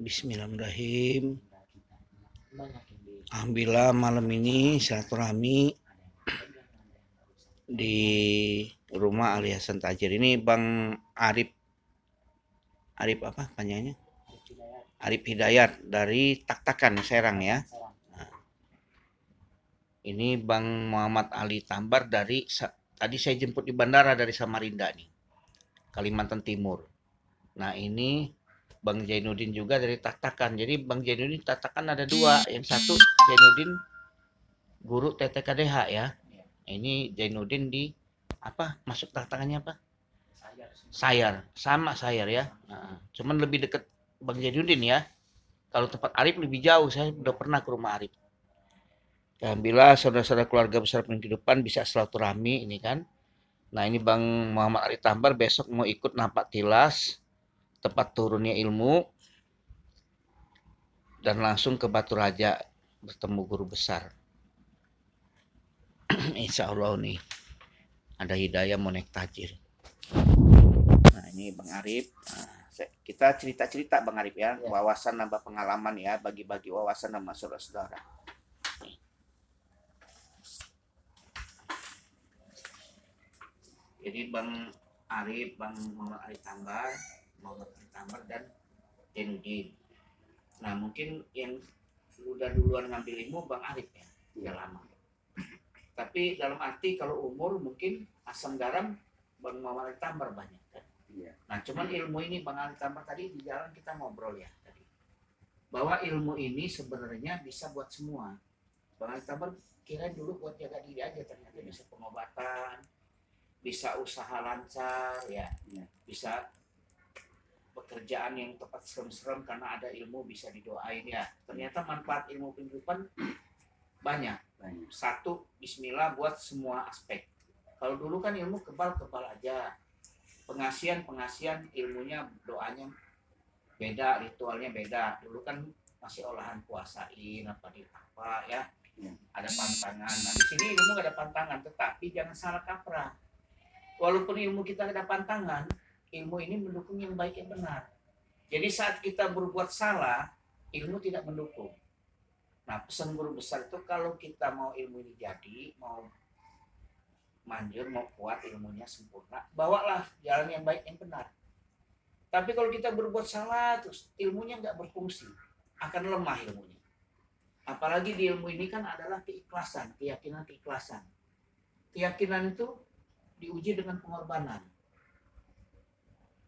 Bismillahirrahmanirrahim. Alhamdulillah malam ini silaturahmi di rumah Ali Hasan Tajir. Ini Bang Arif apa panjangnya? Arif Hidayat dari Tak-Takan Serang ya. Nah, ini Bang Muhammad Ali Tambar dari tadi saya jemput di bandara dari Samarinda nih, Kalimantan Timur. Nah ini Bang Jainuddin juga dari Tak-Takan. Jadi Bang Jainuddin Tak-Takan ada dua. Yang satu Jainuddin guru TTKDH ya. Ini Jainuddin di apa? Masuk Tak-Takannya apa? Sayar. Sama Sayar ya. Nah, cuman lebih dekat Bang Jainuddin ya. Kalau tempat Arif lebih jauh. Saya udah pernah ke rumah Arif. Alhamdulillah saudara-saudara keluarga besar kehidupan bisa silaturahmi ini kan. Nah ini Bang Muhammad Ali Tambar besok mau ikut nampak tilas tempat turunnya ilmu dan langsung ke Batu Raja bertemu guru besar. Insya Allah nih ada hidayah mau naik tajir. Nah ini Bang Arif, kita cerita-cerita Bang Arif ya, wawasan nambah pengalaman ya, bagi-bagi wawasan sama saudara-saudara. Jadi Bang Arif, Bang Muhammad Ali Tambar dan Jainuddin. Nah mungkin yang udah duluan ngambil ilmu Bang Arif ya, udah lama. Tapi dalam arti kalau umur mungkin asam garam Bang Muhammad Ali Tambar banyak kan. Nah cuman ilmu ini Bang Ali Tambar tadi di jalan kita ngobrol ya tadi, bahwa ilmu ini sebenarnya bisa buat semua. Bang Ali Tambar kira dulu buat jaga diri aja, ternyata bisa pengobatan, bisa usaha lancar ya. Bisa pekerjaan yang tepat serem-serem karena ada ilmu bisa didoain ya. Ternyata manfaat ilmu kehidupan banyak. Satu, bismillah buat semua aspek. Kalau dulu kan ilmu kebal-kebal aja. Pengasian ilmunya, doanya beda, ritualnya beda. Dulu kan masih olahan puasain apa ya. Ada pantangan. Nah, di sini ilmu gak ada pantangan, tetapi jangan salah kaprah. Walaupun ilmu kita ada pantangan, ilmu ini mendukung yang baik yang benar. Jadi saat kita berbuat salah, ilmu tidak mendukung. Nah, pesan guru besar itu kalau kita mau ilmu ini jadi, mau manjur, mau kuat ilmunya sempurna, bawalah jalan yang baik yang benar. Tapi kalau kita berbuat salah, terus ilmunya nggak berfungsi, akan lemah ilmunya. Apalagi di ilmu ini kan adalah keikhlasan, keyakinan. Keyakinan itu diuji dengan pengorbanan.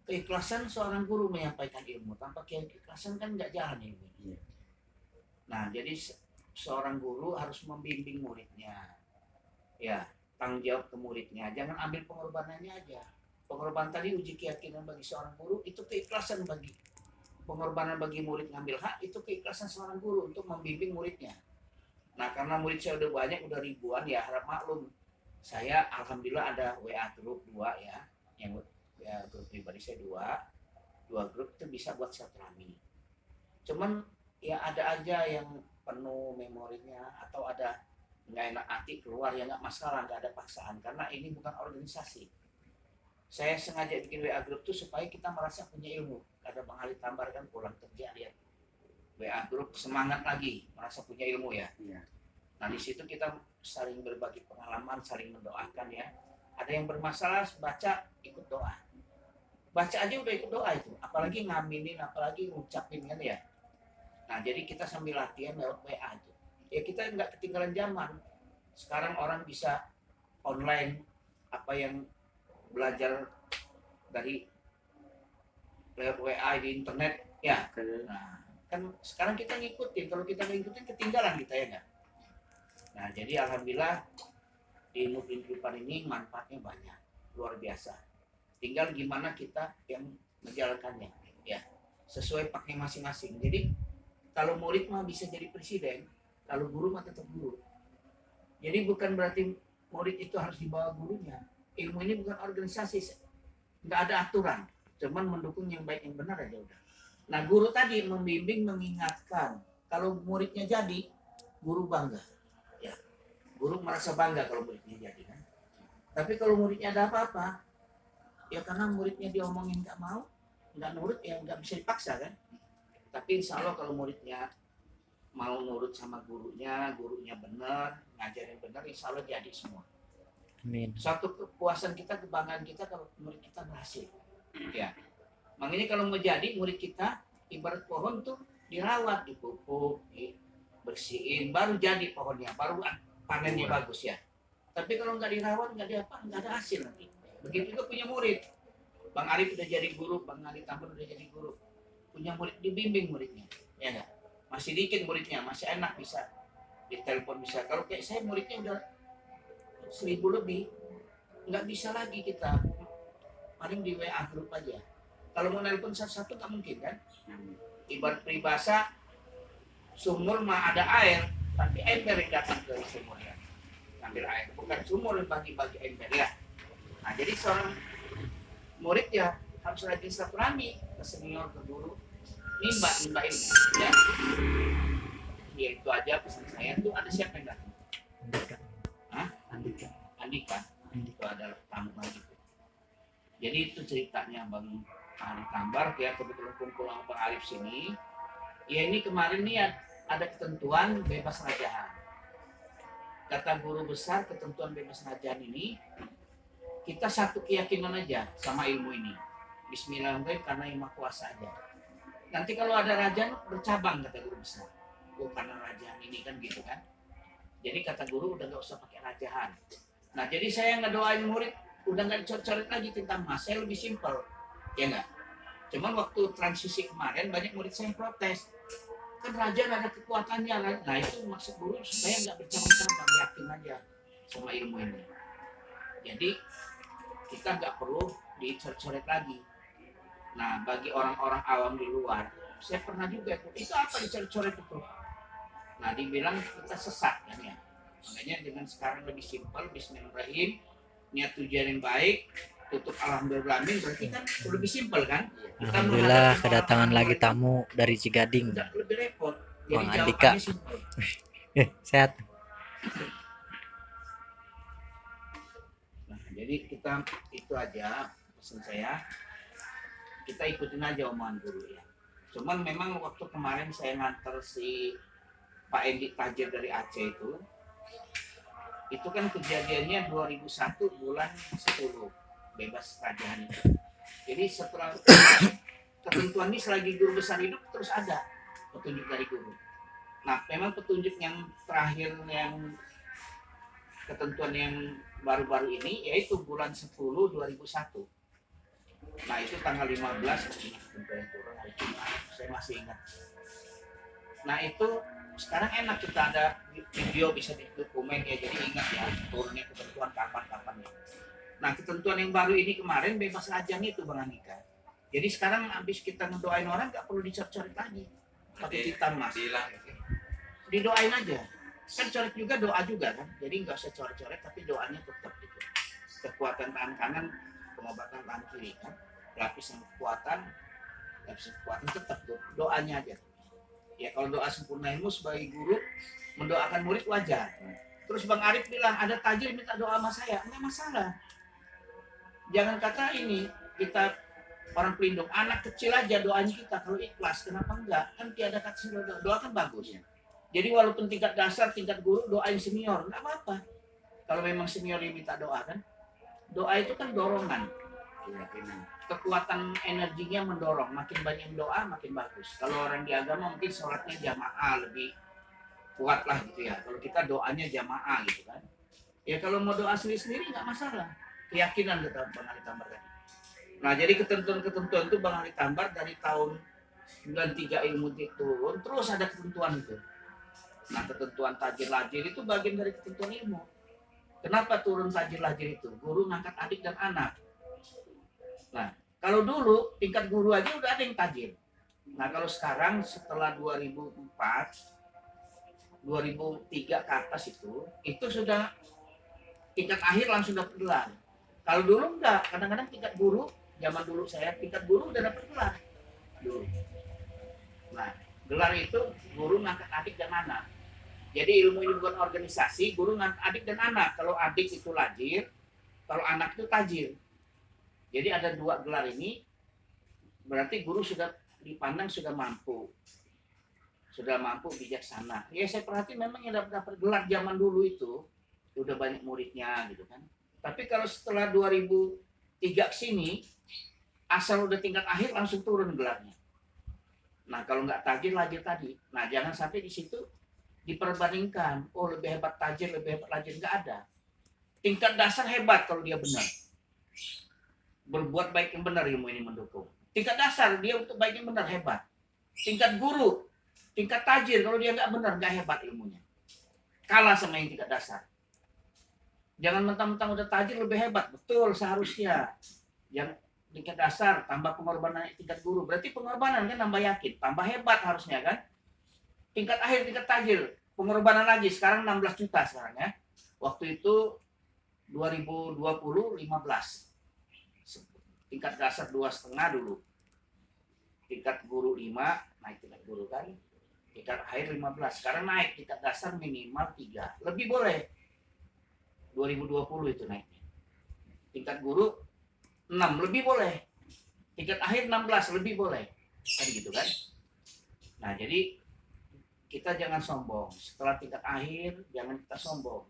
Keikhlasan seorang guru menyampaikan ilmu, tanpa keikhlasan kan nggak jalan ilmu. Nah, jadi seorang guru harus membimbing muridnya. Ya, tanggung jawab ke muridnya. Jangan ambil pengorbanannya aja. Pengorbanan tadi uji keyakinan bagi seorang guru, itu keikhlasan bagi pengorbanan bagi murid ngambil hak, itu keikhlasan seorang guru untuk membimbing muridnya. Nah, karena murid saya udah banyak, udah ribuan ya, harap maklum. Saya alhamdulillah ada WA grup 2 ya. Yang ya, grup pribadi saya 2 grup itu bisa buat silaturahmi. Cuman ya ada aja yang penuh memorinya atau ada nggak enak hati keluar, ya nggak masalah, nggak ada paksaan karena ini bukan organisasi. Saya sengaja bikin WA grup tuh supaya kita merasa punya ilmu. Ada Bang Ali Tambar kan pulang kerja lihat WA grup, semangat lagi, merasa punya ilmu ya. Nah di situ kita saling berbagi pengalaman, saling mendoakan ya. Ada yang bermasalah baca ikut doa. Baca aja udah ikut doa itu, apalagi ngaminin, apalagi ngucapin kan ya. Nah jadi kita sambil latihan lewat WA itu. Ya kita nggak ketinggalan zaman. Sekarang orang bisa online, apa yang belajar dari lewat WA di internet ya. Nah kan sekarang kita ngikutin, kalau kita nggak ngikutin ketinggalan kita ya nggak. Nah jadi alhamdulillah di ilmu kehidupan ini manfaatnya banyak, luar biasa. Tinggal gimana kita yang menjalankannya ya, sesuai pakai masing-masing. Jadi kalau murid mah bisa jadi presiden, kalau guru mah tetap guru. Jadi bukan berarti murid itu harus dibawa gurunya. Ilmu ini bukan organisasi, nggak ada aturan, cuman mendukung yang baik yang benar aja udah. Nah guru tadi membimbing, mengingatkan. Kalau muridnya jadi, guru bangga. Ya, guru merasa bangga kalau muridnya jadi kan. Tapi kalau muridnya ada apa-apa, ya karena muridnya diomongin nggak mau, nggak nurut, ya nggak bisa dipaksa kan. Tapi insya Allah kalau muridnya mau nurut sama gurunya benar, ngajarin benar, insya Allah jadi semua. Amin. Suatu kepuasan kita, kebanggaan kita kalau murid kita berhasil. Ya, makanya kalau mau jadi murid kita, ibarat pohon tuh dirawat, dipupuk, dibersihin, baru jadi pohonnya, baru panennya bagus ya. Tapi kalau nggak dirawat, nggak ada hasil nanti. Begitu juga punya murid. Bang Arif udah jadi guru, Bang Ali Tambun udah jadi guru. Punya murid, dibimbing muridnya, ya nggak? Masih dikit muridnya, masih enak bisa ditelepon bisa. Kalau kayak saya muridnya udah 1000 lebih, nggak bisa lagi kita. Paling di WA grup aja. Kalau mau nelpon satu-satu nggak mungkin kan? Ibarat peribahasa, sumur mah ada air, tapi ember yang datang ke sumurnya. Ambil air, bukan sumur yang bagi-bagi ember ya. Nah jadi seorang murid ya harus rajin silaturahmi ke senior, ke guru, nimba ilmu ya. Ya itu aja pesan saya tuh. Ada siapa yang datang? Andika. Hah? Andika. Itu adalah tamu lagi. Jadi itu ceritanya Bang Ali Tambar ya, kebetulan kumpul sama Bang Arif sini. Ya ini kemarin nih ada ketentuan bebas rajahan. Kata guru besar ketentuan bebas rajahan ini kita satu keyakinan aja sama ilmu ini. Bismillahirrahmanirrahim karena yang maha kuasa aja. Nanti kalau ada rajahan bercabang kata guru besar. Oh karena rajahan ini kan gitu kan. Jadi kata guru udah nggak usah pakai rajahan. Nah jadi saya ngedoain murid udah nggak coret-coret lagi tentang mas, saya lebih simpel, ya nggak? Cuman waktu transisi kemarin banyak murid saya yang protes, kan raja ada kekuatannya, nah itu maksud guru supaya nggak bercabang-cabang, yakin aja sama ilmu ini. Jadi kita nggak perlu dicoret-coret lagi. Nah bagi orang-orang awam di luar, saya pernah juga itu apa dicoret-coret itu? Nah dibilang kita sesat kan ya, makanya dengan sekarang lebih simpel, bismillahirrahmanirrahim. Niat tujuan yang baik, tutup alhamdulillah berarti kan lebih simpel kan? Alhamdulillah kedatangan lagi tamu dari Cigading. Lebih repot. Bang Andika. Sehat. Nah, jadi kita itu aja pesan saya. Kita ikutin aja omongan guru ya. Cuman memang waktu kemarin saya nganter si Pak Endi Tajir dari Aceh itu kan kejadiannya 2001 bulan 10 bebas rajahan itu. Jadi setelah ketentuan ini selagi guru besar hidup terus ada petunjuk dari guru. Nah memang petunjuk yang terakhir yang ketentuan yang baru-baru ini yaitu bulan 10 2001. Nah itu tanggal 15 ketentuan turun hari Jumat, saya masih ingat. Nah itu sekarang enak kita ada video bisa didokumen ya, jadi ingat ya turunnya ketentuan kapan-kapan ya. Nah ketentuan yang baru ini kemarin bebas rajahan itu Bang Andika. Jadi sekarang habis kita ngedoain orang nggak perlu dicoret-coret lagi pakai titan mas, didoain aja kan, coret juga doa juga kan, jadi nggak usah coret-coret tapi doanya tetap gitu. Kekuatan tangan kanan, pengobatan tangan kiri kan, lapisan kekuatan tetap doanya aja. Ya kalau doa sempurna ilmu sebagai guru mendoakan murid wajar. Terus Bang Arif bilang ada tajir minta doa sama saya, enggak masalah. Jangan kata ini kita orang pelindung, anak kecil aja doanya kita kalau ikhlas, kenapa enggak? Kan tiada kata doa kan bagus ya. Jadi walaupun tingkat dasar, tingkat guru doain senior, enggak apa-apa. Kalau memang senior yang minta doa kan, doa itu kan dorongan. Kekuatan energinya mendorong, makin banyak doa makin bagus. Kalau orang di agama mungkin sholatnya jamaah lebih kuat lah gitu ya, kalau kita doanya jamaah gitu kan ya. Kalau mau doa sendiri-sendiri nggak masalah, keyakinan kata Bang Ali Tambar tadi. Nah jadi ketentuan-ketentuan itu Bang Ali Tambar dari tahun 93 ilmu turun terus ada ketentuan itu. Nah ketentuan tajir lajir itu bagian dari ketentuan ilmu. Kenapa turun tajir lajir itu? Guru ngangkat adik dan anak. Nah, kalau dulu tingkat guru aja udah ada yang tajir. Nah, kalau sekarang setelah 2004, 2003 ke atas itu sudah tingkat akhir langsung dapat gelar. Kalau dulu enggak, kadang-kadang tingkat guru, zaman dulu saya tingkat guru udah dapat gelar. Dulu. Nah, gelar itu guru ngangkat adik dan anak. Jadi ilmu ini bukan organisasi, guru ngangkat adik dan anak. Kalau adik itu lajir, kalau anak itu tajir. Jadi ada 2 gelar ini, berarti guru sudah dipandang sudah mampu, bijaksana. Ya saya perhati memang yang dapat gelar zaman dulu itu udah banyak muridnya gitu kan. Tapi kalau setelah 2003 ke sini, asal udah tingkat akhir langsung turun gelarnya. Nah kalau nggak tajir lajir tadi, nah jangan sampai di situ diperbandingkan. Oh lebih hebat tajir, lebih hebat lajir, nggak ada. Tingkat dasar hebat kalau dia benar. Berbuat baik yang benar, ilmu ini mendukung. Tingkat dasar dia untuk baik yang benar hebat. Tingkat guru, tingkat tajir kalau dia nggak benar nggak hebat ilmunya. Kalah sama yang tingkat dasar. Jangan mentang-mentang udah tajir lebih hebat, betul seharusnya. Yang tingkat dasar tambah pengorbanan tingkat guru, berarti pengorbanan kan tambah yakin, tambah hebat harusnya kan. Tingkat akhir tingkat tajir, pengorbanan lagi sekarang 16 juta sekarang ya. Waktu itu 2020 15. Tingkat dasar 2,5 dulu. Tingkat guru 5, naik tingkat guru kan. Tingkat akhir 15, sekarang naik tingkat dasar minimal 3. Lebih boleh. 2020 itu naiknya. Tingkat guru 6 lebih boleh. Tingkat akhir 16 lebih boleh. Kan gitu kan. Nah, jadi kita jangan sombong. Setelah tingkat akhir jangan kita sombong.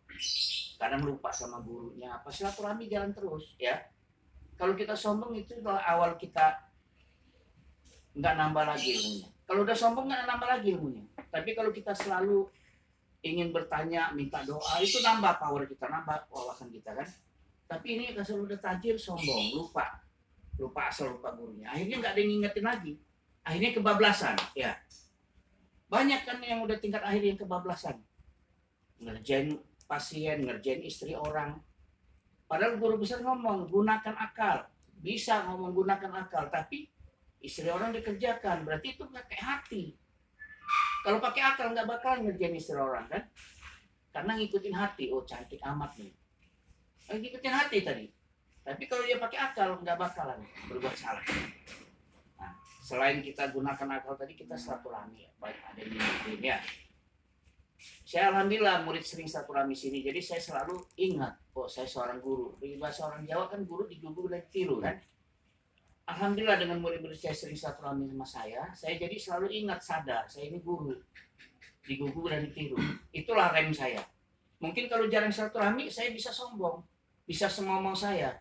Kadang lupa sama gurunya. Apa silaturahmi jalan terus ya. Kalau kita sombong itu awal kita nggak nambah lagi ilmunya. Kalau udah sombong nggak nambah lagi ilmunya. Tapi kalau kita selalu ingin bertanya, minta doa, itu nambah power kita, nambah wawasan kita kan. Tapi ini kalau udah tajir, sombong, lupa asal, lupa gurunya. Akhirnya nggak ada yang ngingetin lagi. Akhirnya kebablasan, ya. Banyak kan yang udah tingkat akhir yang kebablasan. Ngerjain pasien, ngerjain istri orang. Padahal guru besar ngomong, gunakan akal. Bisa ngomong gunakan akal, tapi istri orang dikerjakan. Berarti itu nggak kayak hati. Kalau pakai akal nggak bakalan ngerjain istri orang kan? Karena ngikutin hati. Oh cantik amat nih. Ngikutin hati tadi. Tapi kalau dia pakai akal nggak bakalan berbuat salah. Nah, selain kita gunakan akal tadi, kita silaturahmi ya. Baik ada di sini ya. Saya alhamdulillah murid sering silaturahmi sini. Jadi saya selalu ingat, oh saya seorang guru. Di bahasa orang Jawa kan guru digugu dan ditiru kan. Alhamdulillah dengan murid-murid saya sering silaturahmi sama saya jadi selalu ingat, sadar, saya ini guru. Digugu dan ditiru. Itulah rem saya. Mungkin kalau jarang silaturahmi, saya bisa sombong. Bisa semua mau saya.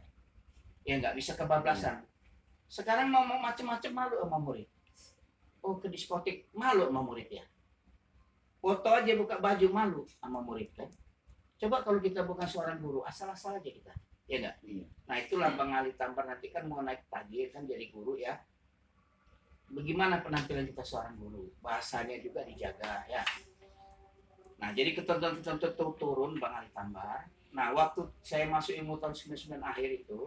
Ya nggak bisa kebablasan. Sekarang mau macam-macam malu sama murid. Oh ke diskotik, malu sama murid ya. Foto aja buka baju malu sama murid kan. Coba kalau kita bukan seorang guru, asal-asal aja kita. Ya enggak? Iya. Nah itulah Bang Ali Tambar nanti kan mau naik tajir kan jadi guru ya. Bagaimana penampilan kita seorang guru? Bahasanya juga dijaga ya. Nah jadi ketentuan turun Bang Ali Tambar. Nah waktu saya masuk ilmu tahun 99 akhir itu,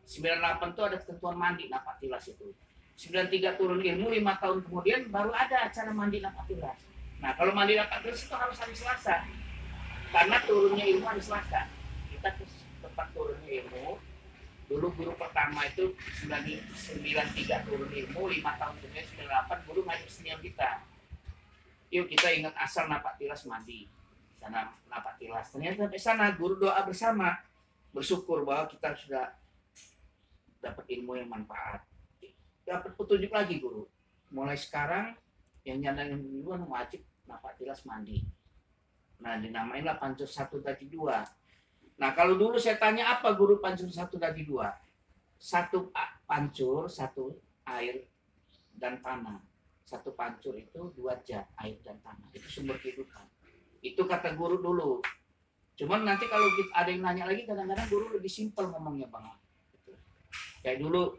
98 itu ada ketentuan mandi napak tilas itu. 93 turun ilmu, 5 tahun kemudian baru ada acara mandi napak tilas. Nah kalau mandi napak tilas itu harus hari Selasa. Karena turunnya ilmu hari Selasa. Kita tempat turunnya ilmu. Dulu guru pertama itu 93 turun ilmu, 5 tahun kemudian 98 guru ngajar senior kita. Yuk kita ingat asal napak tilas mandi. Sana napak tilas. Ternyata sampai sana guru doa bersama. Bersyukur bahwa kita sudah dapat ilmu yang manfaat. Dapat petunjuk lagi guru. Mulai sekarang yang nyandang duluan wajib napak tilas mandi. Nah dinamainlah pancur 1 tadi 2. Nah kalau dulu saya tanya apa guru pancur 1 tadi 2? 1 pancur, 1 air dan tanah. 1 pancur itu 2 jat air dan tanah. Itu sumber kehidupan. Itu kata guru dulu. Cuman nanti kalau ada yang nanya lagi, kadang-kadang guru lebih simpel ngomongnya Bang. Kayak dulu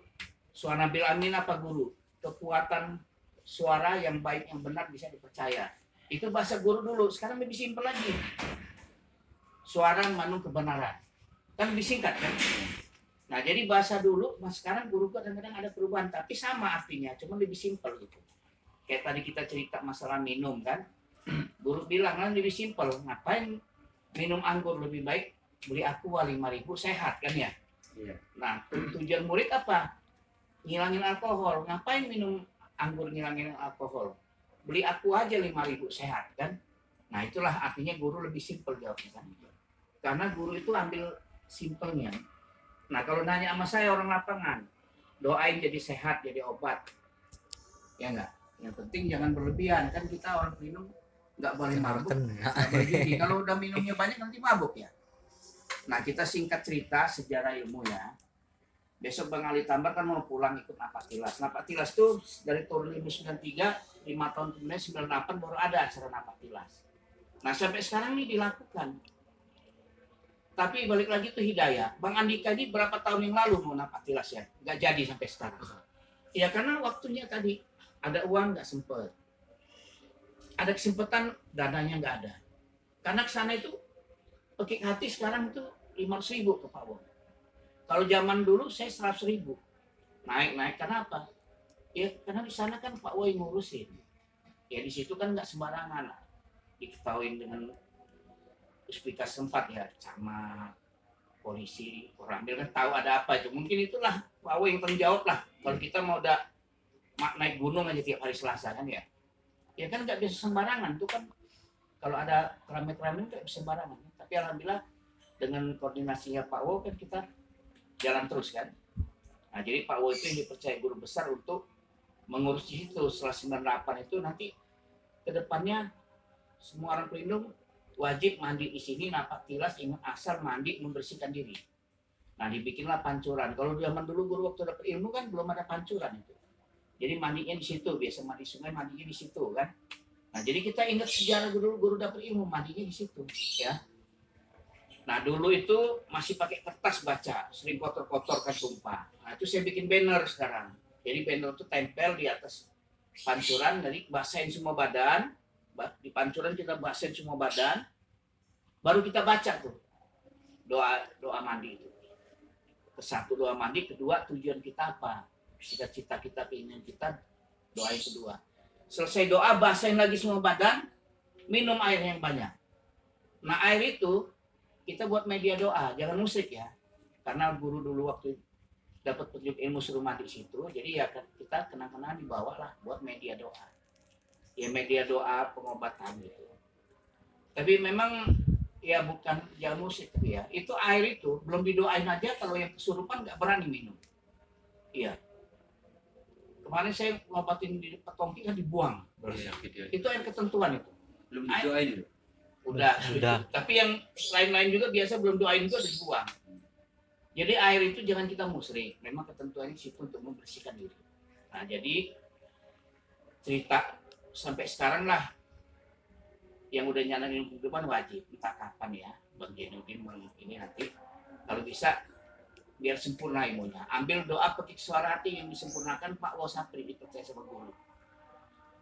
suara Bil Amin apa guru? Kekuatan suara yang baik yang benar bisa dipercaya. Itu bahasa guru dulu. Sekarang lebih simpel lagi. Suara mengandung kebenaran. Kan lebih singkat kan? Nah jadi bahasa dulu, sekarang guru kadang-kadang ada perubahan. Tapi sama artinya, cuma lebih simpel gitu. Kayak tadi kita cerita masalah minum kan. Guru bilang kan lebih simpel. Ngapain minum anggur, lebih baik beli aqua 5.000 sehat kan ya. Iya. Nah tujuan murid apa? Ngilangin alkohol. Ngapain minum anggur ngilangin alkohol? Beli aqua aja 5.000 sehat kan. Nah itulah artinya guru lebih simpel jawabnya kan. Karena guru itu ambil simpelnya. Nah kalau nanya sama saya orang lapangan, doain jadi sehat, jadi obat. Ya enggak. Yang penting jangan berlebihan, kan kita orang minum nggak boleh mabuk, Kena. nggak boleh judi. Kalau udah minumnya banyak nanti mabuk ya. Nah kita singkat cerita sejarah ilmu ya. Besok Bang Ali Tambar kan mau pulang ikut Napak Tilas. Napak Tilas tuh dari tahun 1993, 5 tahun kemudian 98 baru ada acara Napak Tilas. Nah sampai sekarang ini dilakukan. Tapi balik lagi tuh hidayah. Bang Andika ini berapa tahun yang lalu mau Napak Tilas ya? Nggak jadi sampai sekarang. Ya karena waktunya tadi ada uang nggak sempet. Ada kesempatan dananya nggak ada. Karena kesana itu Pekik Hati sekarang itu 500.000 ke Pak Wong. Kalau zaman dulu saya 100.000. Naik karena apa? Ya karena di sana kan Pak Woi ngurusin. Ya di situ kan nggak sembarangan. Diketahui dengan puspika sempat ya, camat, polisi, Koramil kan tahu ada apa itu. Mungkin itulah Pak Woi yang tanggung jawab lah. Kalau kita mau udah naik gunung aja tiap hari Selasa kan ya. Ya kan nggak bisa sembarangan. Itu kan kalau ada keramik-keramik nggak bisa sembarangan. Tapi alhamdulillah dengan koordinasinya Pak Wo kan kita jalan terus kan. Nah jadi Pak Wo itu yang dipercaya guru besar untuk mengurus itu setelah 98 itu nanti kedepannya semua orang pelindung wajib mandi di sini, Napak Tilas, ingat asal mandi membersihkan diri. Nah dibikinlah pancuran. Kalau zaman dulu guru waktu dapat ilmu kan belum ada pancuran itu. Jadi mandinya di situ, biasa mandi sungai mandinya di situ kan. Nah jadi kita ingat sejarah guru dapat ilmu mandinya di situ ya. Nah dulu itu masih pakai kertas baca, sering kotor-kotor kan tumpah. Nah itu saya bikin banner sekarang. Jadi banner itu tempel di atas pancuran, jadi basahin semua badan. Di pancuran kita basahin semua badan. Baru kita baca tuh doa mandi itu. Satu doa mandi, kedua tujuan kita apa? Cita-cita kita, keinginan kita, doa yang kedua. Selesai doa, basahin lagi semua badan, minum air yang banyak. Nah air itu kita buat media doa, jangan musik ya. Karena guru dulu waktu dapat petunjuk ilmu suruh mandi situ, jadi ya kita kenang-kenangan dibawa lah buat media doa. Ya media doa pengobatan gitu. Tapi memang ya bukan jangan musik tapi ya. Itu air itu belum didoain aja kalau yang kesurupan nggak berani minum. Iya. Kemarin saya ngobatin di Petongki kan dibuang. Ya, gitu. Itu air ketentuan itu. Belum didoain. Udah. Tapi yang lain-lain juga biasa belum doain itu dibuang. Jadi air itu jangan kita musrik. Memang ketentuannya situ untuk membersihkan diri. Nah jadi cerita sampai sekarang lah yang udah nyalain kehidupan wajib. Entah kapan ya Bang Jenudin ini nanti kalau bisa biar sempurna ilmunya. Ambil doa pekik suara hati yang disempurnakan Pak Wosapri dipercaya sama guru.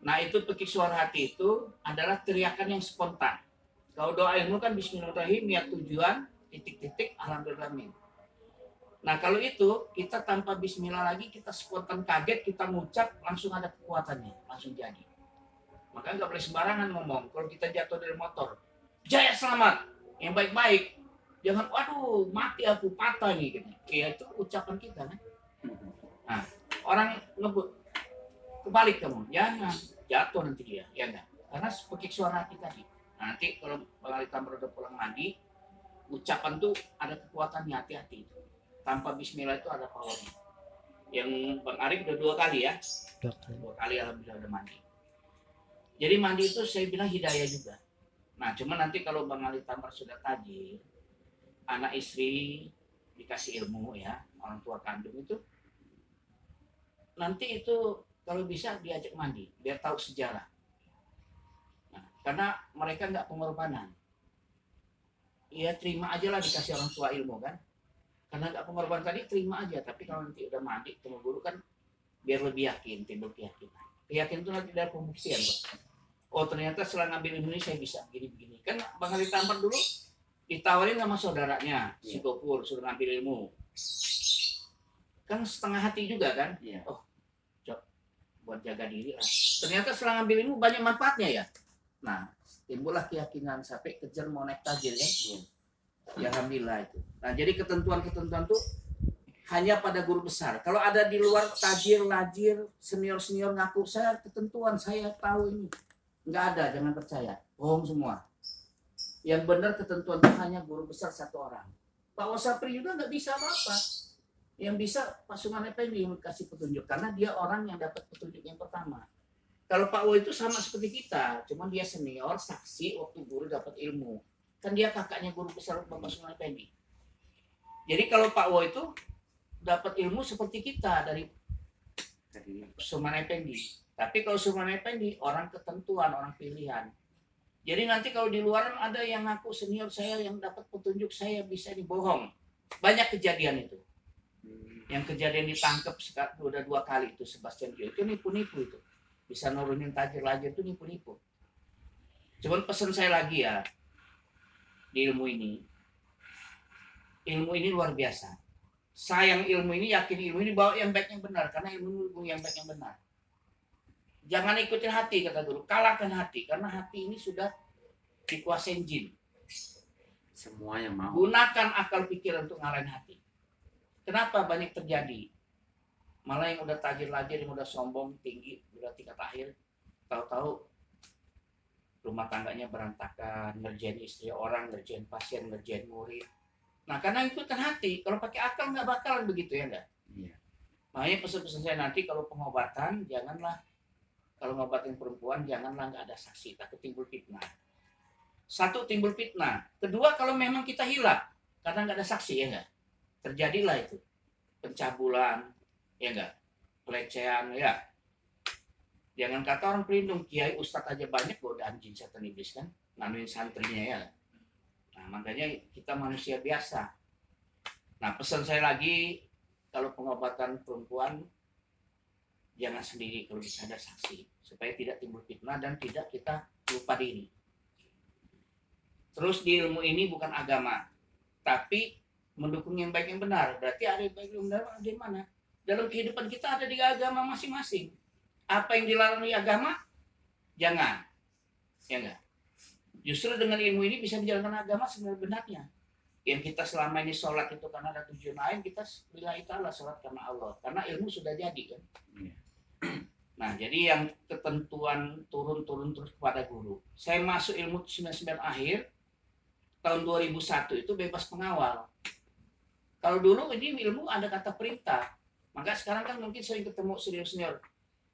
Nah itu pekik suara hati itu adalah teriakan yang spontan. Kalau doa ilmu kan bismillahirrahmanirrahim, niat tujuan, titik-titik, alhamdulillah. Nah kalau itu kita tanpa bismillah lagi, kita spontan kaget, kita ngucap, langsung ada kekuatannya, langsung jadi. Maka nggak boleh sembarangan ngomong. Kalau kita jatuh dari motor, Jaya selamat, yang baik-baik. Jangan, waduh mati aku, patah nih gitu. Ya itu ucapan kita kan. Nah orang ngebut, kebalik kamu, jangan jatuh nanti dia, ya enggak. Karena pekik suara hati tadi. Nah, nanti kalau Bang Ali Tambar udah pulang mandi, ucapan tuh ada kekuatannya, hati-hati itu. Tanpa bismillah itu ada powernya. Yang Bang Arif udah 2 kali ya. 2 kali alhamdulillah udah mandi. Jadi mandi itu saya bilang hidayah juga. Nah cuma nanti kalau Bang Ali Tambar sudah tajir, anak istri dikasih ilmu ya, orang tua kandung itu, nanti itu kalau bisa diajak mandi, biar tahu sejarah. Nah, karena mereka nggak pengorbanan. Ya terima aja lah dikasih orang tua ilmu kan. Karena nggak pengorbanan tadi terima aja, tapi kalau nanti udah mandi ketemu guru kan biar lebih yakin, timbul keyakinan. Keyakinan itu nanti dari pembuktian, Pak. Oh ternyata setelah ngambil ilmu ini saya bisa begini-begini. Kan Bang Ali Tambar dulu ditawarin sama saudaranya, si Gopur, suruh ngambil ilmu. Kan setengah hati juga kan. Oh, coba buat jaga diri lah. Ternyata setelah ngambil ilmu banyak manfaatnya ya. Nah, timbullah keyakinan sampai kejar mau naik tajir ya. Ya alhamdulillah itu. Nah, jadi ketentuan-ketentuan tuh hanya pada guru besar. Kalau ada di luar tajir, lajir, senior-senior ngaku saya ketentuan, saya tahu ini. Nggak ada, jangan percaya. Bohong semua. Yang benar ketentuan itu hanya guru besar 1 orang. Pak Wosapri juga nggak bisa apa-apa. Yang bisa Pak Suman Effendi yang kasih petunjuk karena dia orang yang dapat petunjuk yang pertama. Kalau Pak Wo itu sama seperti kita, cuman dia senior, saksi waktu guru dapat ilmu. Kan dia kakaknya guru besar Bapak Suman Effendi. Jadi kalau Pak Wo itu dapat ilmu seperti kita dari Suman Effendi. Tapi kalau Suman Effendi orang ketentuan, orang pilihan. Jadi nanti kalau di luar ada yang ngaku senior saya yang dapat petunjuk saya bisa dibohong. Banyak kejadian itu. Yang kejadian ditangkap udah 2 kali itu Sebastian Gio itu nipu-nipu itu. Bisa nurunin tajir lajir itu nipu-nipu. Cuman pesan saya lagi ya di ilmu ini. Ilmu ini luar biasa. Sayang ilmu ini, yakin ilmu ini bawa yang baik yang benar karena ilmu yang baik yang benar. Jangan ikutin hati kata guru, kalahkan hati karena hati ini sudah dikuasain jin. Semua yang mau. Gunakan akal pikiran untuk ngalahin hati. Kenapa banyak terjadi? Malah yang udah tajir lajir, yang udah sombong, tinggi, udah tingkat akhir, tahu-tahu rumah tangganya berantakan, ngerjain istri orang, ngerjain pasien, ngerjain murid. Nah, karena ikutan hati, kalau pakai akal nggak bakalan begitu ya enggak? Iya. Makanya pesan-pesan saya nanti kalau pengobatan, janganlah, kalau ngobatin perempuan, janganlah nggak ada saksi, takut timbul fitnah. 1, timbul fitnah. 2, kalau memang kita hilap, karena nggak ada saksi ya enggak? Terjadilah itu pencabulan ya enggak, pelecehan ya. Jangan kata orang pelindung, kiai ustadz aja banyak godaan jin setan iblis kan, nganuin santrinya ya. Nah makanya kita manusia biasa. Nah pesan saya lagi, kalau pengobatan perempuan jangan sendiri, kalau bisa ada saksi supaya tidak timbul fitnah dan tidak kita lupa diri. Terus di ilmu ini bukan agama, tapi mendukung yang baik yang benar. Berarti ada yang baik yang benar ada di mana? Dalam kehidupan kita ada di agama masing-masing. Apa yang dilarang di agama? Jangan. Ya enggak? Justru dengan ilmu ini bisa menjalankan agama sebenarnya. Yang kita selama ini sholat itu karena ada tujuan lain, kita lillahi ta'ala sholat karena Allah. Karena ilmu sudah jadi kan. Nah, jadi yang ketentuan turun-turun terus kepada guru. Saya masuk ilmu 99 akhir tahun 2001 itu bebas pengawal. Kalau dulu ini ilmu ada kata perintah, maka sekarang kan mungkin sering ketemu senior-senior.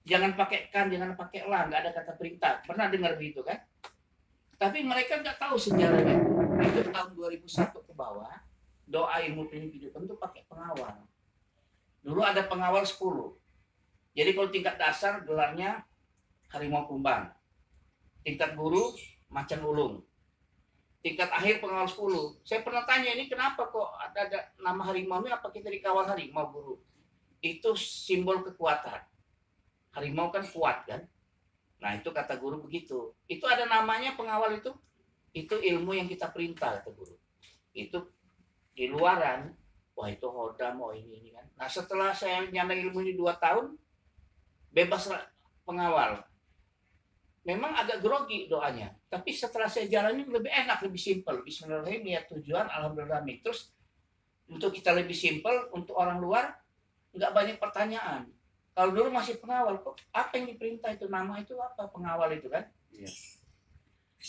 Jangan pakai kan, jangan pakai lah, nggak ada kata perintah. Pernah dengar begitu kan? Tapi mereka nggak tahu sejarahnya. Itu tahun 2001 ke bawah, doa ilmu kehidupan itu pakai pengawal. Dulu ada pengawal 10. Jadi kalau tingkat dasar gelarnya harimau kumbang. Tingkat guru macan ulung. Tingkat akhir pengawal 10. Saya pernah tanya ini kenapa kok ada nama harimau ini, apa kita dikawal harimau guru? Itu simbol kekuatan. Harimau kan kuat kan? Nah itu kata guru begitu. Itu ada namanya pengawal itu. Itu ilmu yang kita perintah kata guru. Itu di luaran. Wah itu hodam, oh ini kan. Nah setelah saya nyandang ilmu ini 2 tahun, bebas pengawal. Memang agak grogi doanya, tapi setelah saya jalani lebih enak, lebih simpel. Bismillahirrahmanirrahim, niat tujuan, alhamdulillah. Terus untuk kita lebih simpel, untuk orang luar nggak banyak pertanyaan. Kalau dulu masih pengawal, kok apa yang diperintah itu, nama itu apa, pengawal itu kan? Iya.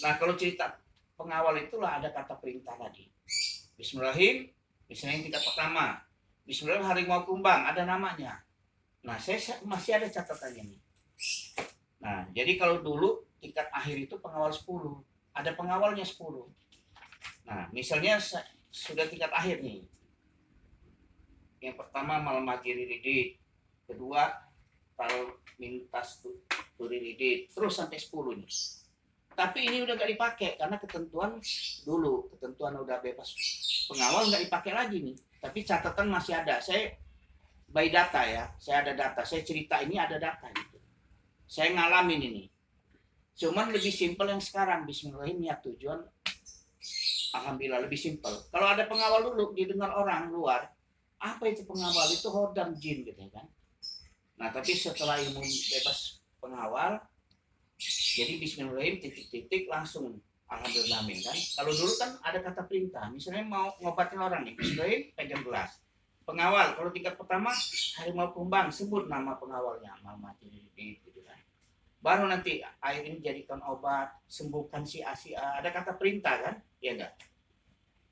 Nah kalau cerita pengawal itulah ada kata perintah tadi. Bismillahirrahmanirrahim, misalnya yang tingkat pertama. Bismillahirrahmanirrahim, harimau kumbang, ada namanya. Nah saya masih ada catatannya nih. Nah, jadi kalau dulu tingkat akhir itu pengawal 10, ada pengawalnya 10. Nah, misalnya sudah tingkat akhir nih. Yang pertama malam magiri ridit, kedua kalau mintas turi ridit, terus sampai 10 nih. Tapi ini udah gak dipakai karena ketentuan dulu, ketentuan udah bebas pengawal nggak dipakai lagi nih. Tapi catatan masih ada. Saya by data ya, saya ada data. Saya cerita ini ada data gitu. Saya ngalamin ini. Cuman lebih simpel yang sekarang. Bismillahirrahmanirrahim, niat tujuan. Alhamdulillah lebih simpel. Kalau ada pengawal dulu didengar orang luar, apa itu pengawal? Itu hodam jin gitu kan. Nah tapi setelah ilmu bebas pengawal, jadi bismillahirrahmanirrahim titik-titik langsung alhamdulillah kan. Kalau dulu kan ada kata perintah. Misalnya mau ngobatin orang nih, bismillahirrahmanirrahim pegang gelas. Pengawal kalau tingkat pertama harimau kumbang, sebut nama pengawalnya, Mama gitu kan. Baru nanti air ini jadikan obat, sembuhkan si A, ada kata perintah kan? Ya enggak?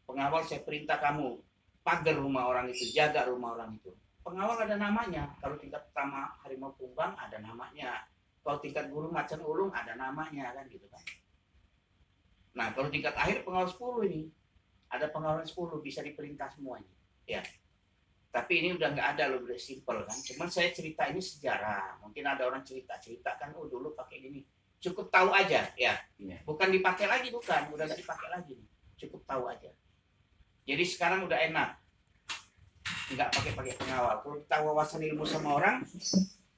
Pengawal saya perintah kamu pagar rumah orang itu, jaga rumah orang itu. Pengawal ada namanya. Kalau tingkat pertama harimau kumbang ada namanya. Kalau tingkat guru macan ulung ada namanya kan gitu kan. Nah kalau tingkat akhir pengawal 10 ini ada pengawal 10 bisa diperintah semuanya. Ya. Tapi ini udah nggak ada loh, udah simpel kan. Cuman saya cerita ini sejarah. Mungkin ada orang cerita kan, oh dulu pakai gini. Cukup tahu aja ya. Bukan dipakai lagi, bukan. Udah nggak dipakai lagi. Cukup tahu aja. Jadi sekarang udah enak. Nggak pakai pengawal. Kalau kita wawasan ilmu sama orang,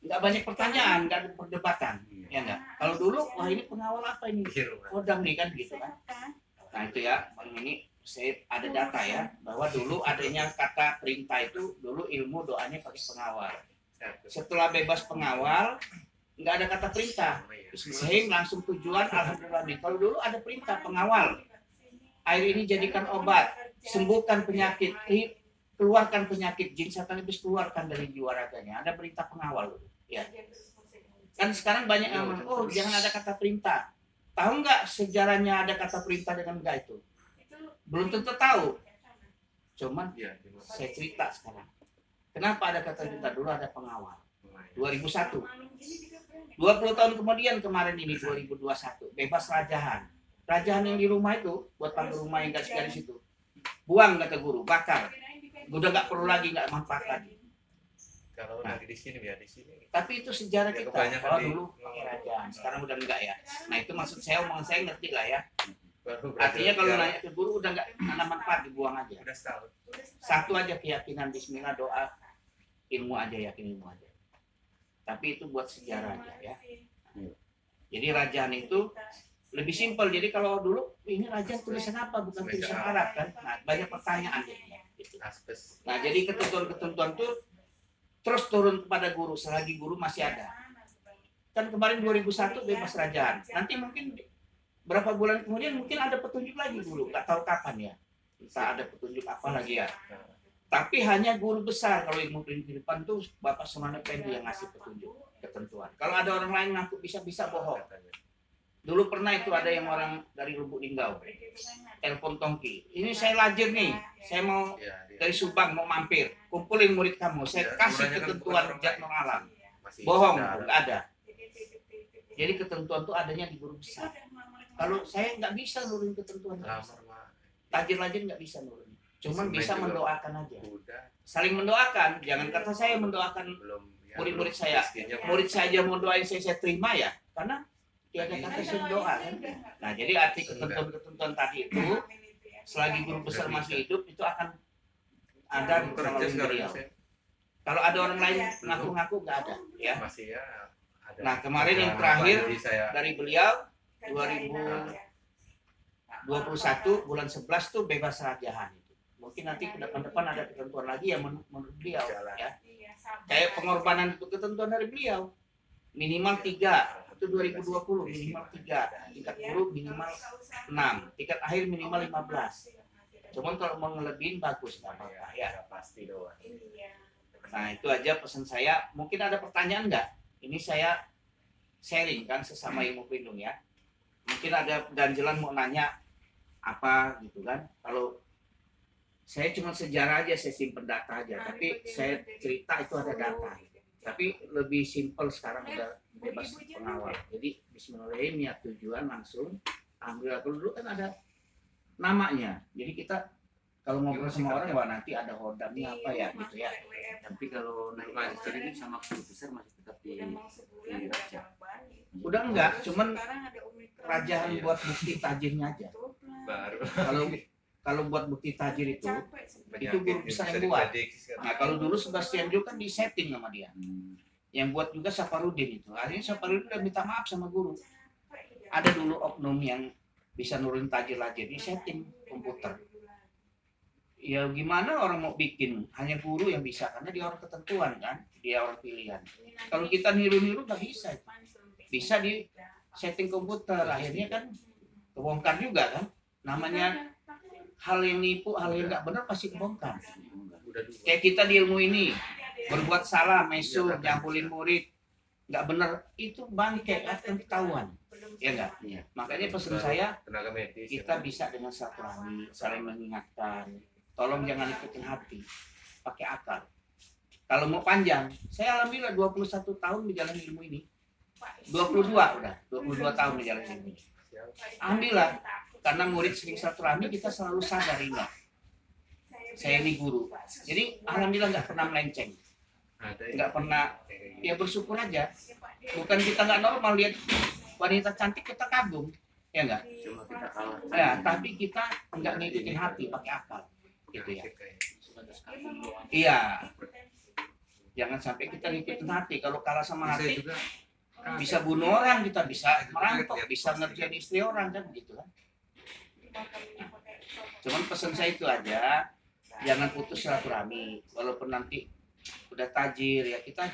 nggak banyak pertanyaan, nggak ada perdebatan, ya nggak. Kalau dulu, wah ini pengawal apa ini? Kodam nih kan gitu kan. Nah itu ya, ini saya ada data ya, bahwa dulu adanya kata perintah itu dulu ilmu doanya pakai pengawal. Setelah bebas pengawal, nggak ada kata perintah. Sehingga langsung tujuan alhamdulillah. Kalau dulu ada perintah pengawal. Air ini jadikan obat, sembuhkan penyakit, keluarkan penyakit, jin setan iblis keluarkan dari jiwa raganya. Ada perintah pengawal, ya. Kan sekarang banyak yang oh jangan ada kata perintah. Tahu nggak sejarahnya ada kata perintah dengan enggak itu? Belum tentu tahu. Cuman saya cerita sekarang. Kenapa ada kata perintah? Dulu ada pengawal. 2001. 20 tahun kemudian kemarin ini 2021 bebas rajahan. Rajahan yang di rumah itu buat pagar rumah yang nggak di situ. Buang kata guru, bakar. Udah nggak perlu lagi, nggak manfaat lagi. Kalau lagi di sini ya di sini. Tapi itu sejarah Ya, kita. kebanyakan Kalau di- dulu pakai rajaan, sekarang udah enggak ya. Nah itu maksud saya, omongan saya ngerti lah ya. Baru Artinya kalau belajar nanya ke guru udah nggak ada manfaat, dibuang aja. udah setahun. Satu aja keyakinan, Bismillah, doa, ilmu aja, yakin ilmu aja. Tapi itu buat sejarah aja ya. Jadi rajaan itu lebih simpel. Jadi kalau dulu ini rajaan tulisan apa, bukan tulisan Arab kan. Nah banyak pertanyaan jadinya. Gitu. Aspes. Nah jadi ketentuan-ketentuan itu terus turun kepada guru selagi guru masih ada. Kan kemarin 2001 bebas rajaan. Nanti mungkin berapa bulan kemudian mungkin ada petunjuk lagi dulu. Nggak tahu kapan ya. Bisa ada petunjuk apa lagi ya. Tapi hanya guru besar. Kalau ilmu kehidupan tuh Bapak Semana Pendi yang ngasih petunjuk ketentuan. Kalau ada orang lain ngaku bisa bohong. Dulu pernah itu ada yang orang dari Lubuk Linggau telepon Tongki. Ini saya lajir nih. Saya mau dari Subang mau mampir. Kumpulin murid kamu. Saya kasih ketentuan Jatnul Alam. Bohong, nggak ada. Jadi ketentuan itu adanya di guru besar. Kalau saya nggak bisa nurunin ketentuan. Tajir-lajir nggak bisa nurunin. Cuman bisa mendoakan aja. Saling mendoakan. Jangan kata saya mendoakan murid-murid saya. Murid saya aja mau doain saya terima ya. Karena tiada kata saya doa kan. Nah jadi arti ketentuan-ketentuan tadi itu selagi guru besar masih hidup itu akan ada melalui beliau. Kalau ada orang lain ngaku-ngaku nggak ada ya. Masih ya. Nah kemarin yang terakhir dari beliau 2021 bulan 11 tuh bebas rajahan itu. Mungkin nanti ke depan-depan ada ketentuan lagi yang menurut beliau ya. Kayak pengorbanan itu ketentuan dari beliau. Minimal 3 itu 2020 minimal 3, tingkat guru minimal 6, tingkat akhir minimal 15. Cuman kalau mau ngelebihin bagus nggak apa-apa ya. Pasti doang. Nah itu aja pesan saya. Mungkin ada pertanyaan nggak? Ini saya sharing kan sesama ilmu pelindung ya. Mungkin ada ganjelan mau nanya apa gitu kan. Kalau saya cuma sejarah aja, saya simpen data aja. Tapi saya cerita itu ada data. Tapi lebih simpel sekarang udah bebas pengawal. Jadi bismillahirrahmanirrahim, niat tujuan langsung. Alhamdulillah dulu kan ada namanya. Jadi kita kalau ngobrol sama orang, wah nanti ada hodamnya apa ya gitu ya. Tapi kalau naik magister ini sama guru besar masih tetap di raja. Udah enggak, cuman rajahan buat bukti tajirnya aja. Baru. Kalau buat bukti tajir itu guru besar yang buat. Nah kalau dulu Sebastian Ju kan disetting sama dia. Yang buat juga Safarudin itu. Akhirnya Safarudin udah minta maaf sama guru. Ada dulu oknum yang bisa nurunin tajir lagi di setting komputer. Ya gimana orang mau bikin, hanya guru yang bisa karena dia orang ketentuan kan, dia orang pilihan. Kalau kita niru-niru nggak bisa. Bisa di setting komputer, akhirnya kan kebongkar juga kan. Namanya hal yang nipu, hal yang nggak benar pasti kebongkar. Kayak kita di ilmu ini berbuat salah, mesum, nyampulin murid, nggak benar, itu bangke akan ketahuan, ya nggak? Makanya pesan saya, kita bisa dengan silaturahmi, saling mengingatkan. Tolong jangan ikutin hati, pakai akal. Kalau mau panjang, saya alhamdulillah 21 tahun menjalani ilmu ini. 22 udah, 22 tahun menjalani ilmu ini. Alhamdulillah, karena murid sering silaturahmi kita selalu sadar ingat. Saya ini guru. Jadi alhamdulillah nggak pernah melenceng. Nggak pernah, ya bersyukur aja. Bukan kita nggak normal lihat wanita cantik kita kagum, ya nggak? Cuma kita kalah. Ya, tapi kita nggak ngikutin hati, pakai akal, gitu ya. Iya. Jangan sampai kita ngikutin hati. Kalau kalah sama hati, bisa bunuh orang, kita bisa merampok, bisa ngerjain istri orang kan, gitu kan? Nah, cuman pesan saya itu aja, jangan putus silaturahmi, walaupun nanti udah tajir ya kita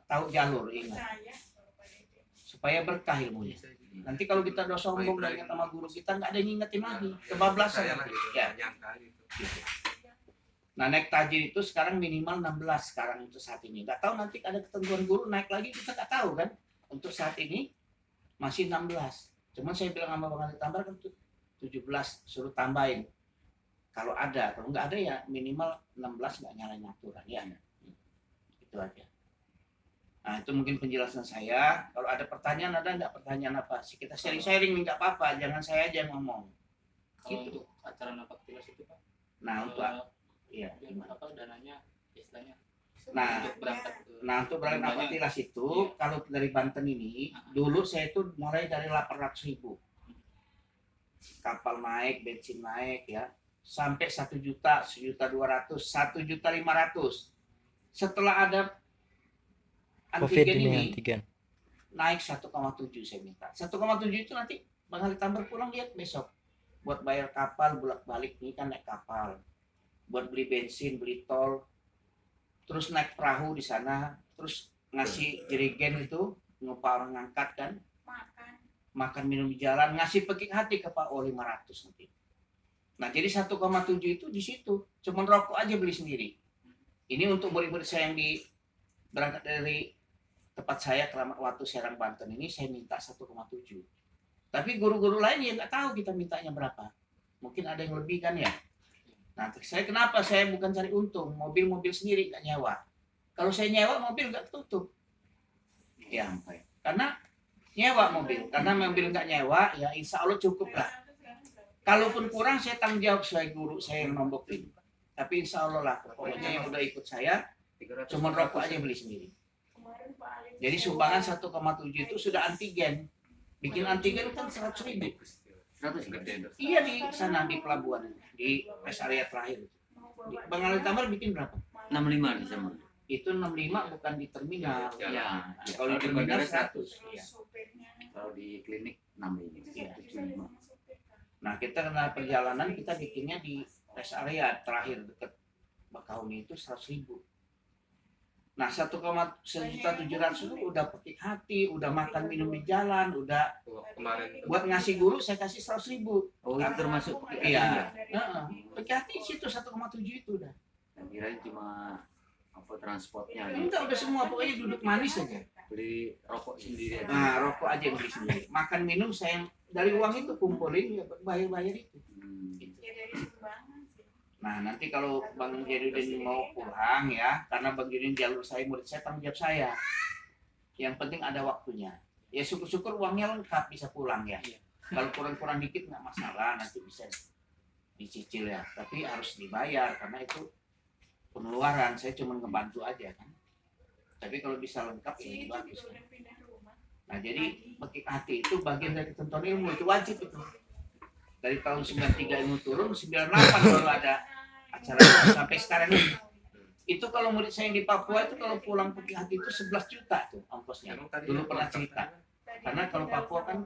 tahu jalur, ingat supaya berkah ilmunya. Nanti kalau kita udah sombong dan ingat sama guru kita nggak ada yang ngingetin lagi, kebablasan nanti. Ya. Nah naik tajir itu sekarang minimal 16 sekarang untuk saat ini. Nggak tahu nanti ada ketentuan guru naik lagi kita nggak tahu kan. Untuk saat ini masih 16. Cuman saya bilang sama Bang Ali Tambar kan 17 suruh tambahin. Kalau nggak ada ya minimal 16 nggak nyalain aturan ya. Itu aja. Nah itu mungkin penjelasan saya. Kalau ada pertanyaan ada nggak pertanyaan apa sih kita sharing-sharing nggak apa-apa. Jangan saya aja yang ngomong. Kalau Gitu. untuk acara napak tilas itu Pak, Nah untuk iya. gimana Pak dananya istilahnya Nah, untuk berangkat ke untuk berangkat napak tilas itu kalau dari Banten ini dulu saya itu mulai dari 800.000 kapal naik, bensin naik ya sampai 1 juta, 1.200.000, 1.500.000. Setelah ada COVID antigen ini ini antigen. naik 1,7 saya minta. 1,7 itu nanti Bang Ali Tambar pulang lihat besok buat bayar kapal bolak-balik nih kan naik kapal, buat beli bensin, beli tol, terus naik perahu di sana, terus ngasih jerigen itu ngupah orang ngangkat kan, makan minum di jalan, ngasih pekik hati ke Pak O 500 nanti. Nah jadi 1,7 itu di situ, cuman rokok aja beli sendiri. Ini untuk murid-murid saya yang berangkat dari tempat saya Keramat Watu Serang Banten ini saya minta 1,7. Tapi guru-guru lain ya nggak tahu kita mintanya berapa. Mungkin ada yang lebih kan ya. Nah, saya kenapa saya bukan cari untung, mobil-mobil sendiri nggak nyewa. Kalau saya nyewa mobil nggak tutup. Ya, karena nyewa mobil, karena mobil nggak nyewa, ya insya Allah cukup lah. Kalaupun kurang saya tanggung jawab sebagai guru saya yang nombokin. Tapi insya Allah lah, pokoknya yang udah ikut saya, cuma rokok aja beli sendiri. Jadi sumbangan 1,7 itu sudah antigen. Bikin antigen kan 100.000. 100 Iya di sana di pelabuhan, di rest area terakhir. Bang Ali Tambar bikin berapa? 65 di sama. Itu 65 bukan di terminal. Ya, Kalau di terminal 100. Ya. Kalau di klinik 65. Iya. 75. Nah kita kena perjalanan kita bikinnya di rest area terakhir dekat Bakauni itu 100.000. Nah 1,7 itu udah petik hati, udah makan minum di jalan, udah Kemarin buat ngasih guru saya kasih 100.000. Oh, itu termasuk Iya. Petik hati situ 1,7 itu udah. Kirain cuma apa transportnya Enggak udah semua pokoknya duduk manis aja. beli rokok sendiri aja. Nah rokok aja beli sendiri. Makan minum saya dari uang itu kumpulin ya bayar itu. Nah nanti kalau Bang Jadudin mau pulang ya, karena Bang Jadudin jalur saya murid saya tanggung jawab saya. Yang penting ada waktunya. Ya syukur-syukur uangnya lengkap bisa pulang ya. Kalau kurang-kurang dikit nggak masalah, nanti bisa dicicil ya. Tapi harus dibayar karena itu pengeluaran. Saya cuma ngebantu aja kan. Tapi kalau bisa lengkap ya lebih bagus. Kan? Nah jadi pekik hati itu bagian dari ketentuan ilmu itu wajib itu. Dari tahun 93 ilmu turun, 98 baru ada acara sampai sekarang ini. Itu kalau murid saya yang di Papua itu kalau pulang pekik hati itu 11 juta tuh ongkosnya. Dulu pernah cerita. Karena kalau Papua kan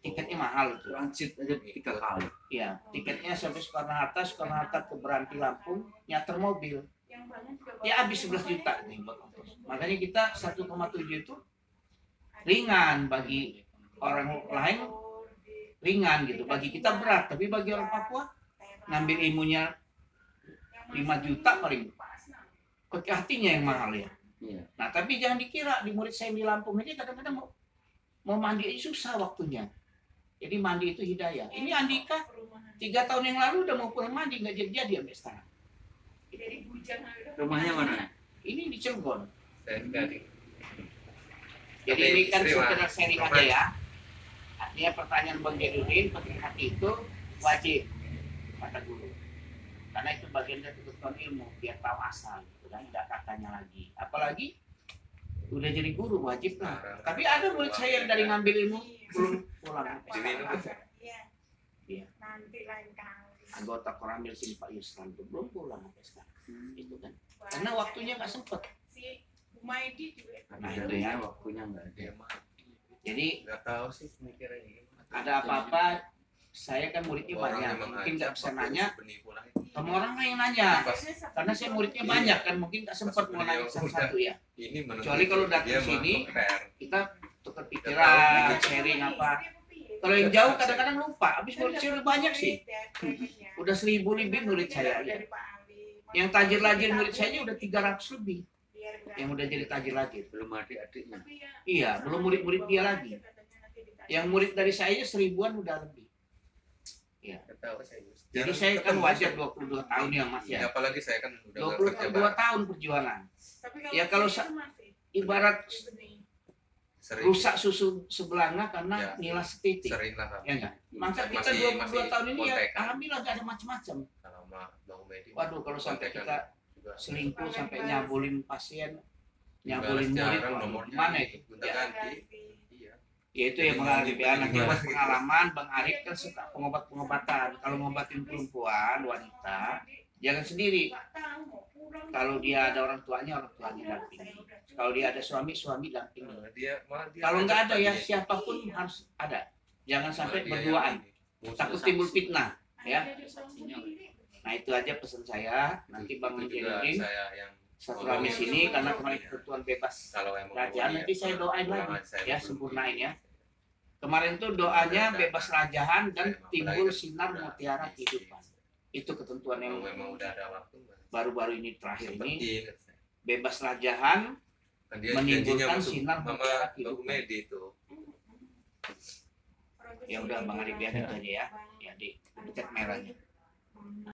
tiketnya mahal itu. Transit aja 3 kali. Iya, tiketnya sampai Soekarno-Hatta ke Beranti Lampung, nyater mobil. Ya habis 11 juta nih buat ongkos. Makanya kita 1,7 itu ringan bagi orang lain ringan gitu. Bagi kita berat, tapi bagi orang Papua ngambil ilmunya 5 juta paling pakai hatinya yang mahal ya. Iya. Nah tapi jangan dikira di murid saya di Lampung ini kadang-kadang mau mandi aja susah waktunya. Jadi mandi itu hidayah. Ini Andika 3 tahun yang lalu udah mau pulang mandi nggak jadi sampai sekarang. Rumahnya mana? Ini di Cilegon. Saya tadi. Jadi Tapi ini kan istri mah sekedar sharing aja ya. Artinya pertanyaan Bang Jedudin, petik hati itu wajib kata guru. Karena itu bagian dari kebutuhan ilmu, biar tahu asal, gitu kan, tidak katanya lagi. Apalagi udah jadi guru wajib lah. Tapi ada murid saya yang dari ngambil ilmu belum pulang. Diminum. Iya. Nanti lain kali. Anggota Koramil sini Pak Yusran tuh belum pulang sampai sekarang. Itu kan. Karena waktunya nggak sempet. Si Bu Maidi juga. Nah, itu ya. Waktunya nggak ada. Dia mah Jadi nggak tahu sih mikirnya gimana. ada apa-apa, saya kan muridnya banyak, mungkin nggak bisa nanya. Kamu orang lain nanya, karena saya muridnya banyak kan, mungkin nggak sempat mau nanya satu-satu ya. Ini Kecuali kalau datang dia sini, mah fair. Kita tukar pikiran, sharing apa. Kalau yang jauh kadang-kadang lupa, habis murid saya udah banyak sih. Udah 1000 lebih murid saya ya. Yang tajir-lajir murid saya udah 300 lebih. Yang udah jadi tajir-lajir. Belum adik-adiknya. Iya, belum murid-murid dia lagi. Yang murid dari saya 1000-an udah lebih. Nggak tahu saya. Jadi saya kan wajar 22 tahun ya Mas ya. Apalagi saya kan udah nggak kerja 22 bareng. tahun perjuangan. Ya kalau ibarat Sering, rusak susu sebelanga karena Ya. nilai setitik. sering lah kami. Ya enggak? Maka kita Masih- 22 tahun ini ya kontekan. alhamdulillah nggak ada macam-macam. Kalau sama Bang Medi. Waduh kalau sampai kontekan kita juga. selingkuh sampai nyabulin pasien, Balas nyabulin murid, jarang, waduh, nomornya gimana itu? gonta Ya, ganti. Iya. ya itu ya Bang Arif ya, nanti Iya. buat pengalaman Bang Arif kan suka pengobat-pengobatan. Kalau ngobatin perempuan, wanita, jangan sendiri. Kalau dia ada orang tuanya dampingi. Kalau dia ada suami dampingi. Dia Kalau nggak ada ya dia. siapapun harus ada. Jangan sampai Dia berduaan. yang ini. Takut timbul fitnah. Ya. Saksinya. Nah itu aja pesan saya. Nanti Bang Itu juga Jedudin saya yang satu Ramis ini karena kemarin ketentuan bebas kalau emang Rajaan, mau nanti dia, saya doain pulang lagi, aja, saya ya, belum sempurnain pulang. ya. Kemarin tuh doanya bebas rajahan dan Saya emang timbul udah- sinar udah- mutiara kehidupan. Itu ketentuan yang Kalau memang udah ada waktu baru-baru ini terakhir ini. sempetin. Bebas rajahan Kan dia menimbulkan janjinya masuk sinar sama mutiara Bang kehidupan. Medi itu. Ya udah Bang Arif ya gitu aja ya. Ya di pencet merahnya.